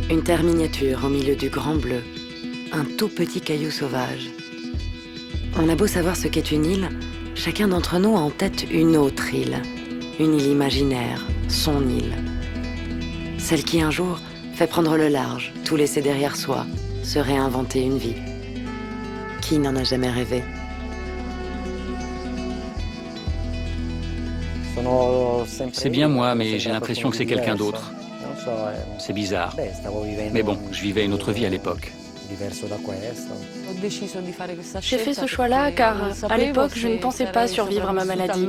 Une terre miniature au milieu du grand bleu, un tout petit caillou sauvage. On a beau savoir ce qu'est une île, chacun d'entre nous a en tête une autre île. Une île imaginaire, son île. Celle qui un jour fait prendre le large, tout laisser derrière soi, se réinventer une vie. Qui n'en a jamais rêvé? C'est bien moi, mais j'ai l'impression que c'est quelqu'un d'autre. C'est bizarre. Mais bon, je vivais une autre vie à l'époque. J'ai fait ce choix-là car, à l'époque, je ne pensais pas survivre à ma maladie.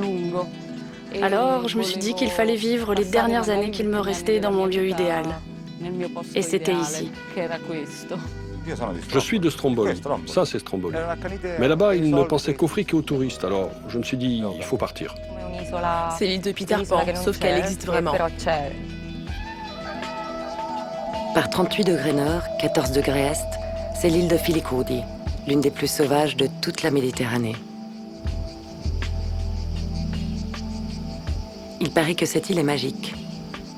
Alors, je me suis dit qu'il fallait vivre les dernières années qu'il me restait dans mon lieu idéal. Et c'était ici. Je suis de Stromboli, ça c'est Stromboli. Mais là-bas, ils ne pensaient qu'aux fric et aux touristes, alors je me suis dit, il faut partir. C'est l'île de Peter Pan, sauf qu'elle existe vraiment. Par 38 degrés nord, 14 degrés est, c'est l'île de Filicudi, l'une des plus sauvages de toute la Méditerranée. Il paraît que cette île est magique,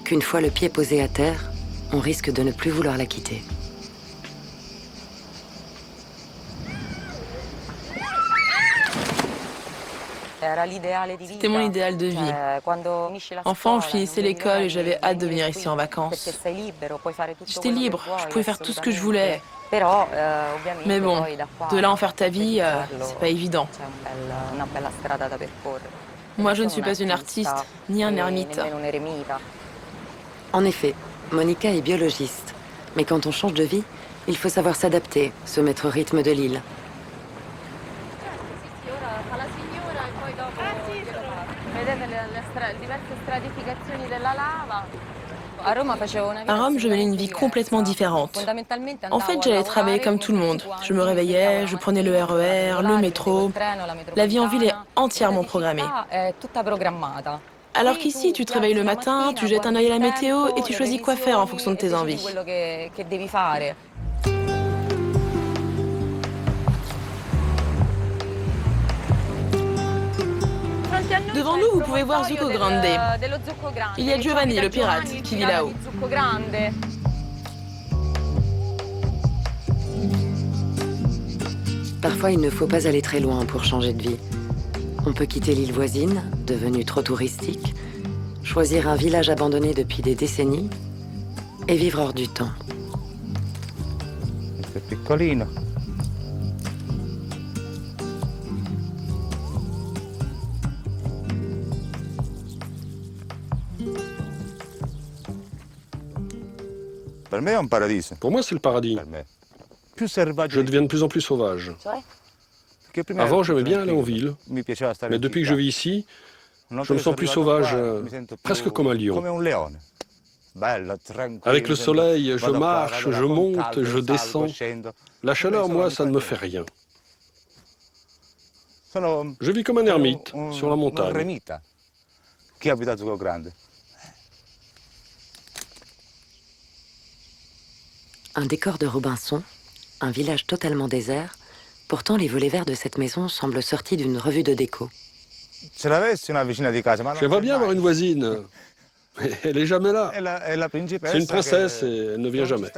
qu'une fois le pied posé à terre, on risque de ne plus vouloir la quitter. C'était mon idéal de vie. Enfant, je finissais l'école et j'avais hâte de venir ici en vacances. J'étais libre, je pouvais faire tout ce que je voulais. Mais bon, de là en faire ta vie, c'est pas évident. Moi, je ne suis pas une artiste, ni un ermite. En effet, Monica est biologiste. Mais quand on change de vie, il faut savoir s'adapter, se mettre au rythme de l'île. À Rome, je menais une vie complètement différente. En fait, j'allais travailler comme tout le monde. Je me réveillais, je prenais le RER, le métro. La vie en ville est entièrement programmée. Alors qu'ici, tu te réveilles le matin, tu jettes un œil à la météo et tu choisis quoi faire en fonction de tes envies. Devant nous, vous pouvez voir Zucco Grande. Il y a Giovanni, le pirate, qui vit là-haut. Parfois, il ne faut pas aller très loin pour changer de vie. On peut quitter l'île voisine, devenue trop touristique, choisir un village abandonné depuis des décennies et vivre hors du temps. Pour moi, c'est le paradis. Je deviens de plus en plus sauvage. Avant, j'aimais bien aller en ville, mais depuis que je vis ici, je me sens plus sauvage, presque comme un lion. Avec le soleil, je marche, je monte, je descends. La chaleur, moi, ça ne me fait rien. Je vis comme un ermite sur la montagne. Un décor de Robinson, un village totalement désert. Pourtant, les volets verts de cette maison semblent sortis d'une revue de déco. J'aimerais bien avoir une voisine, mais elle n'est jamais là. C'est une princesse et elle ne vient jamais.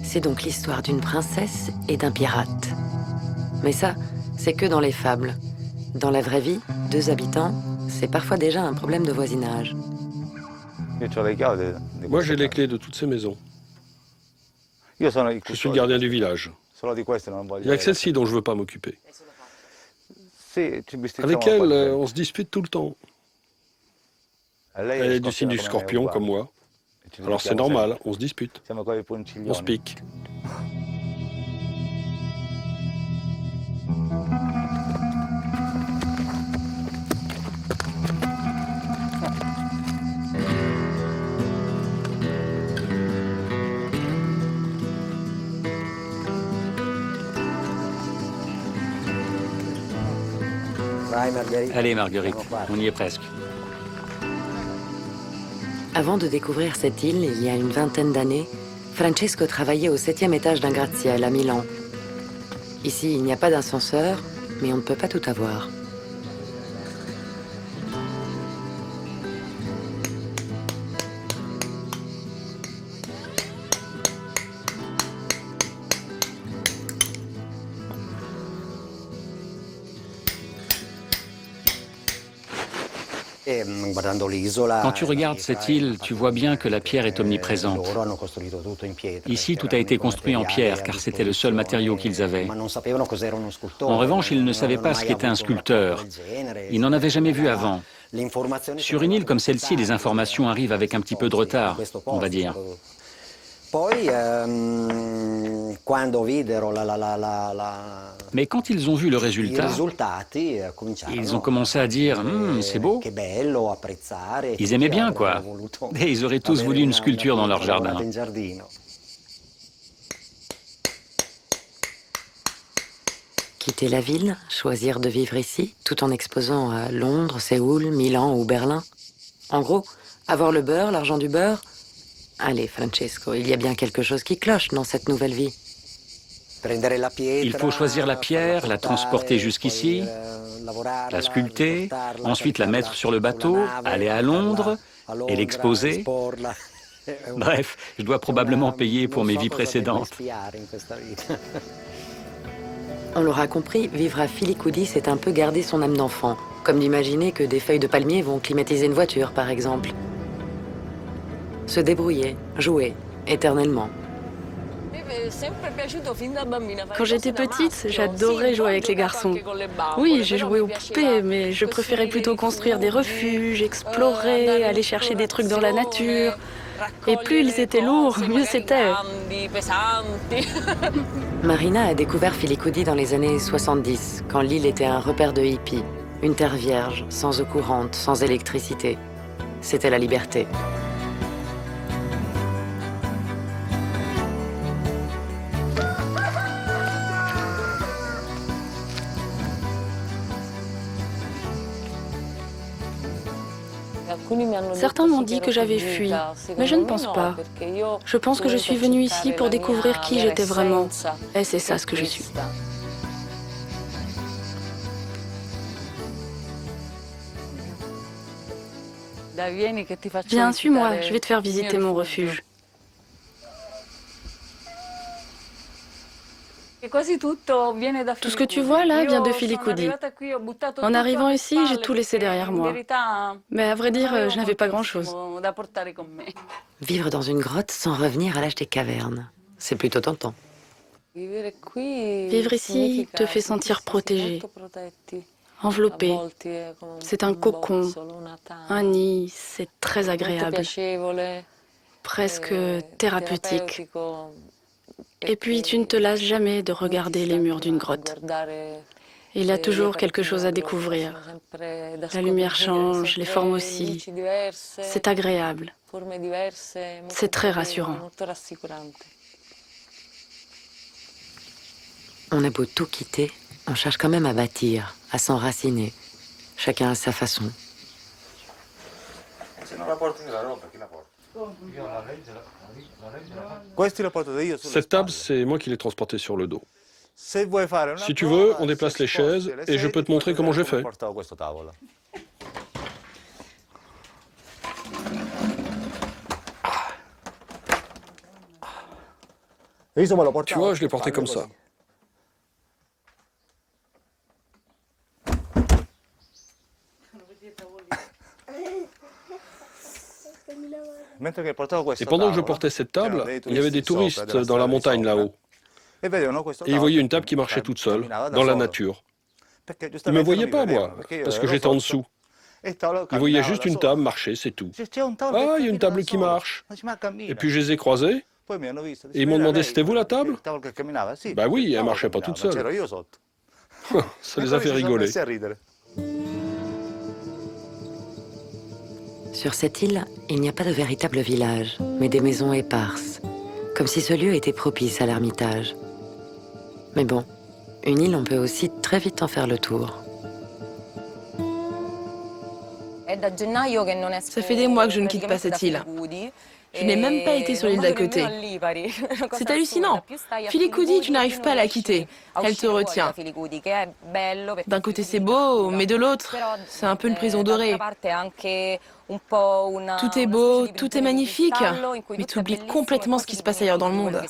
C'est donc l'histoire d'une princesse et d'un pirate. Mais ça, c'est que dans les fables. Dans la vraie vie, deux habitants, c'est parfois déjà un problème de voisinage. Moi, j'ai les clés de toutes ces maisons. Je suis le gardien du village. Il n'y a que celle-ci dont je ne veux pas m'occuper. Avec elle, on se dispute tout le temps. Elle est du signe du scorpion, comme moi. Alors c'est normal, on se dispute. On se pique. Allez, Marguerite, on y est presque. Avant de découvrir cette île, il y a une vingtaine d'années, Francesco travaillait au 7e étage d'un gratte-ciel à Milan. Ici, il n'y a pas d'ascenseur, mais on ne peut pas tout avoir. Quand tu regardes cette île, tu vois bien que la pierre est omniprésente. Ici, tout a été construit en pierre, car c'était le seul matériau qu'ils avaient. En revanche, ils ne savaient pas ce qu'était un sculpteur. Ils n'en avaient jamais vu avant. Sur une île comme celle-ci, les informations arrivent avec un petit peu de retard, on va dire. Mais quand ils ont vu le résultat, ils ont commencé à dire « c'est beau ». Ils aimaient bien, quoi. Et ils auraient tous voulu une sculpture dans leur jardin. Quitter la ville, choisir de vivre ici, tout en exposant à Londres, Séoul, Milan ou Berlin. En gros, avoir le beurre, l'argent du beurre. Allez, Francesco, il y a bien quelque chose qui cloche dans cette nouvelle vie. Il faut choisir la pierre, la transporter jusqu'ici, la sculpter, ensuite la mettre sur le bateau, aller à Londres et l'exposer. Bref, je dois probablement payer pour mes vies précédentes. On l'aura compris, vivre à Filicudi, c'est un peu garder son âme d'enfant. Comme d'imaginer que des feuilles de palmier vont climatiser une voiture, par exemple. Se débrouiller, jouer, éternellement. Quand j'étais petite, j'adorais jouer avec les garçons. Oui, j'ai joué aux poupées, mais je préférais plutôt construire des refuges, explorer, aller chercher des trucs dans la nature. Et plus ils étaient lourds, mieux c'était. Marina a découvert Filicudi dans les années 70, quand l'île était un repère de hippies. Une terre vierge, sans eau courante, sans électricité. C'était la liberté. Certains m'ont dit que j'avais fui, mais je ne pense pas. Je pense que je suis venue ici pour découvrir qui j'étais vraiment. Et c'est ça ce que je suis. Viens, suis-moi, je vais te faire visiter mon refuge. Tout ce que tu vois là vient de Filicudi. En arrivant ici, j'ai tout laissé derrière moi. Mais à vrai dire, je n'avais pas grand-chose. Vivre dans une grotte sans revenir à l'âge des cavernes, c'est plutôt tentant. Vivre ici te fait sentir protégé, enveloppé. C'est un cocon, un nid, c'est très agréable, presque thérapeutique. Et puis, tu ne te lasses jamais de regarder les murs d'une grotte. Il y a toujours quelque chose à découvrir. La lumière change, les formes aussi. C'est agréable. C'est très rassurant. On a beau tout quitter, on cherche quand même à bâtir, à s'enraciner. Chacun à sa façon. Cette table, c'est moi qui l'ai transportée sur le dos. Si tu veux, on déplace les chaises et je peux te montrer comment j'ai fait. Tu vois, je l'ai porté comme ça. Et pendant que je portais cette table, il y avait des touristes dans la montagne là-haut. Et ils voyaient une table qui marchait toute seule, dans la nature. Ils ne me voyaient pas, moi, parce que j'étais en dessous. Ils voyaient juste une table marcher, c'est tout. Ah, il y a une table qui marche. Et puis je les ai croisés, et ils m'ont demandé, c'était vous la table? Bah oui, elle marchait pas toute seule. Ça les a fait rigoler. Sur cette île, il n'y a pas de véritable village, mais des maisons éparses, comme si ce lieu était propice à l'ermitage. Mais bon, une île, on peut aussi très vite en faire le tour. Ça fait des mois que je ne quitte pas cette île. Je n'ai même pas été sur l'île d'à côté. C'est hallucinant. Filicudi, tu n'arrives pas à la quitter. Elle te retient. D'un côté, c'est beau, mais de l'autre, c'est un peu une prison dorée. Tout est beau, tout est magnifique, mais tu oublies complètement ce qui se passe ailleurs dans le monde.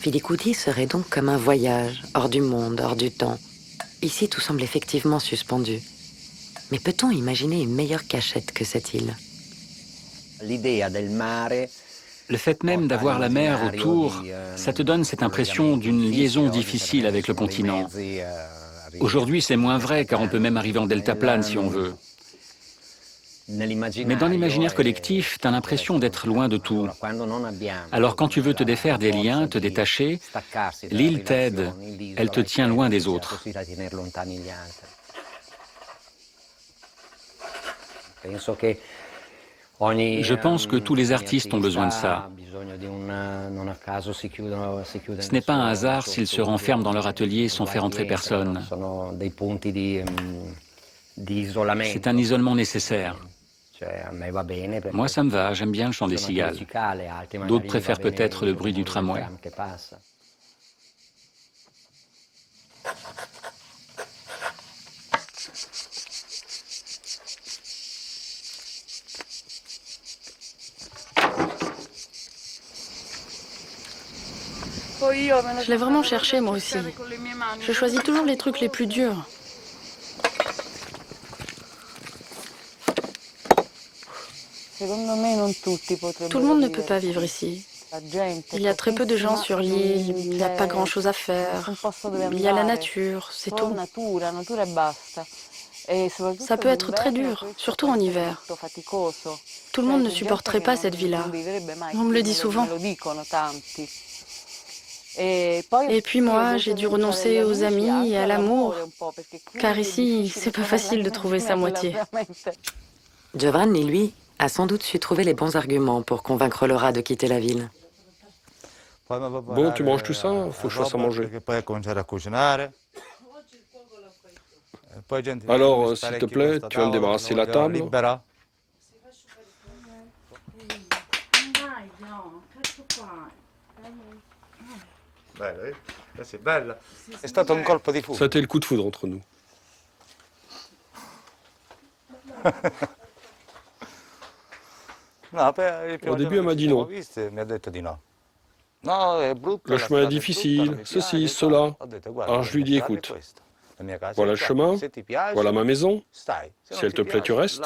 Filicudi serait donc comme un voyage, hors du monde, hors du temps. Ici, tout semble effectivement suspendu. Mais peut-on imaginer une meilleure cachette que cette île? Le fait même d'avoir la mer autour, ça te donne cette impression d'une liaison difficile avec le continent. Aujourd'hui, c'est moins vrai, car on peut même arriver en deltaplane si on veut. Mais dans l'imaginaire collectif, tu as l'impression d'être loin de tout. Alors quand tu veux te défaire des liens, te détacher, l'île t'aide, elle te tient loin des autres. Je pense que tous les artistes ont besoin de ça. Ce n'est pas un hasard s'ils se renferment dans leur atelier sans faire entrer personne. C'est un isolement nécessaire. Moi, ça me va, j'aime bien le chant des cigales. D'autres préfèrent peut-être le bruit du tramway. Je l'ai vraiment cherché, moi aussi. Je choisis toujours les trucs les plus durs. Tout le monde ne peut pas vivre ici. Il y a très peu de gens sur l'île, il n'y a pas grand-chose à faire. Il y a la nature, c'est tout. Ça peut être très dur, surtout en hiver. Tout le monde ne supporterait pas cette vie-là. On me le dit souvent. Et puis moi, j'ai dû renoncer aux amis et à l'amour, car ici, c'est pas facile de trouver sa moitié. Giovanni, lui, a sans doute su trouver les bons arguments pour convaincre Laura de quitter la ville. Bon, tu manges tout ça? Faut que je fasse à manger. Alors, s'il te plaît, tu vas me débarrasser la table? Ça a été le coup de foudre entre nous. Au début, elle m'a dit non. Le chemin est difficile, ceci, cela. Alors je lui dis, écoute, voilà le chemin, voilà ma maison. Si elle te plaît, tu restes.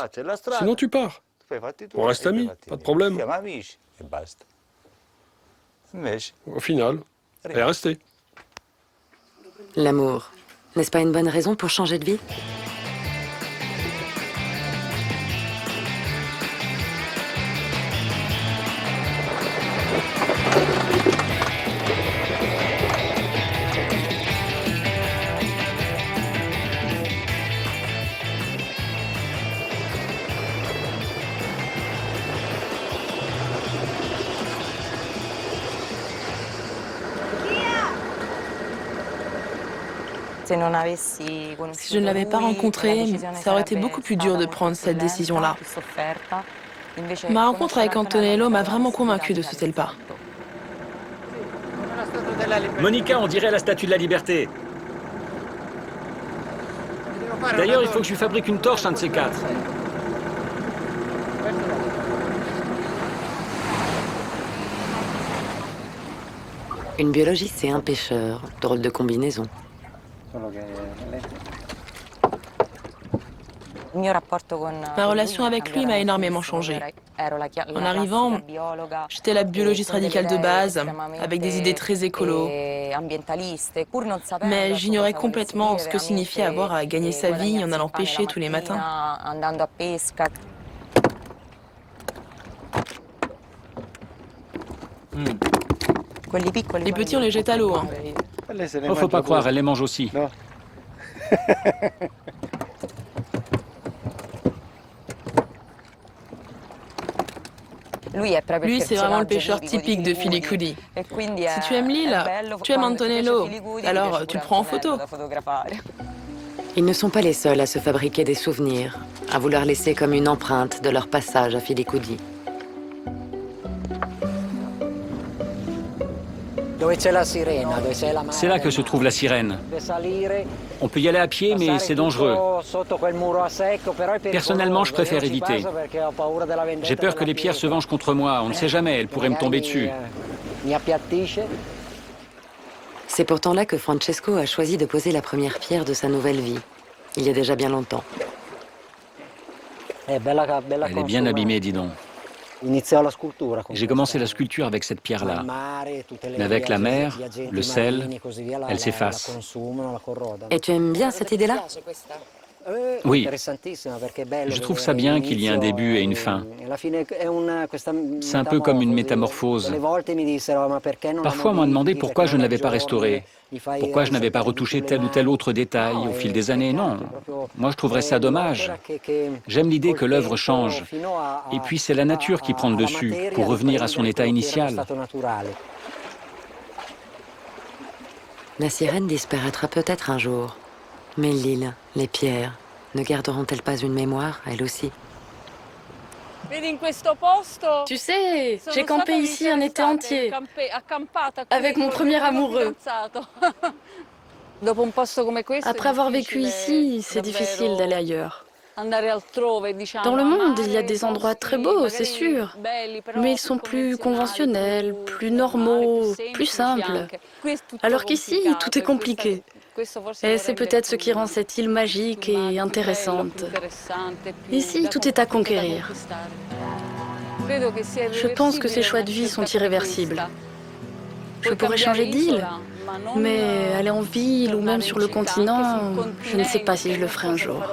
Sinon, tu pars. On reste amis, pas de problème. Au final, elle est restée. L'amour, n'est-ce pas une bonne raison pour changer de vie? Si je ne l'avais pas rencontré, ça aurait été beaucoup plus dur de prendre cette décision-là. Ma rencontre avec Antonello m'a vraiment convaincue de sauter le pas. Monica, on dirait la statue de la liberté. D'ailleurs, il faut que je lui fabrique une torche, un de ces quatre. Une biologiste et un pêcheur, drôle de combinaison. Ma relation avec lui m'a énormément changé. En arrivant, j'étais la biologiste radicale de base, avec des idées très écolo. Mais j'ignorais complètement ce que signifiait avoir à gagner sa vie en allant pêcher tous les matins. Les petits, on les jette à l'eau. Hein. Oh, faut pas croire, elle les mange aussi. Lui, c'est vraiment le pêcheur typique de Filicudi. Si tu aimes l'île, tu aimes Antonello, alors tu le prends en photo. Ils ne sont pas les seuls à se fabriquer des souvenirs, à vouloir laisser comme une empreinte de leur passage à Filicudi. C'est là que se trouve la sirène. On peut y aller à pied, mais c'est dangereux. Personnellement, je préfère éviter. J'ai peur que les pierres se vengent contre moi. On ne sait jamais, elles pourraient me tomber dessus. C'est pourtant là que Francesco a choisi de poser la première pierre de sa nouvelle vie, il y a déjà bien longtemps. Elle est bien abîmée, dis donc. J'ai commencé la sculpture avec cette pierre-là. Mais avec la mer, le sel, elle s'efface. Et tu aimes bien cette idée-là? Oui, je trouve ça bien qu'il y ait un début et une fin. C'est un peu comme une métamorphose. Parfois, on m'a demandé pourquoi je ne l'avais pas restauré, pourquoi je n'avais pas retouché tel ou tel autre détail au fil des années. Non, moi je trouverais ça dommage. J'aime l'idée que l'œuvre change. Et puis c'est la nature qui prend le dessus pour revenir à son état initial. La sirène disparaîtra peut-être un jour. Mais l'île, les pierres, ne garderont-elles pas une mémoire, elles aussi? Tu sais, j'ai campé ici un été entier, avec mon premier amoureux. Après avoir vécu ici, c'est difficile d'aller ailleurs. Dans le monde, il y a des endroits très beaux, c'est sûr, mais ils sont plus conventionnels, plus normaux, plus simples. Alors qu'ici, tout est compliqué. Et c'est peut-être ce qui rend cette île magique et intéressante. Ici, tout est à conquérir. Je pense que ces choix de vie sont irréversibles. Je pourrais changer d'île, mais aller en ville ou même sur le continent, je ne sais pas si je le ferai un jour.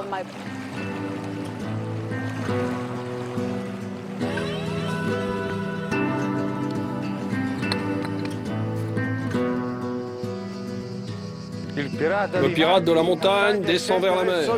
Le pirate de la montagne descend vers la mer.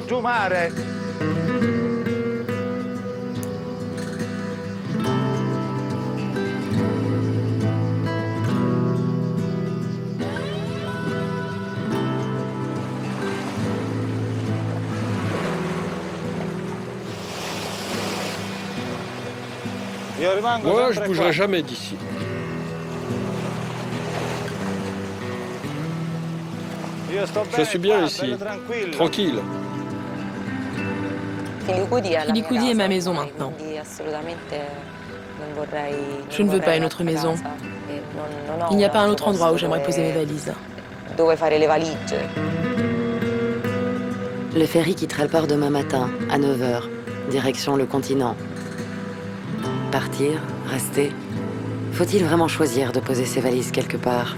Moi, je ne bougerai jamais d'ici. Je suis bien ici, tranquille. Filicudi est ma maison maintenant. Je ne veux pas une autre maison. Il n'y a pas un autre endroit où j'aimerais poser mes valises. Le ferry quittera le port demain matin, à 9 h, direction le continent. Partir, rester. Faut-il vraiment choisir de poser ses valises quelque part ?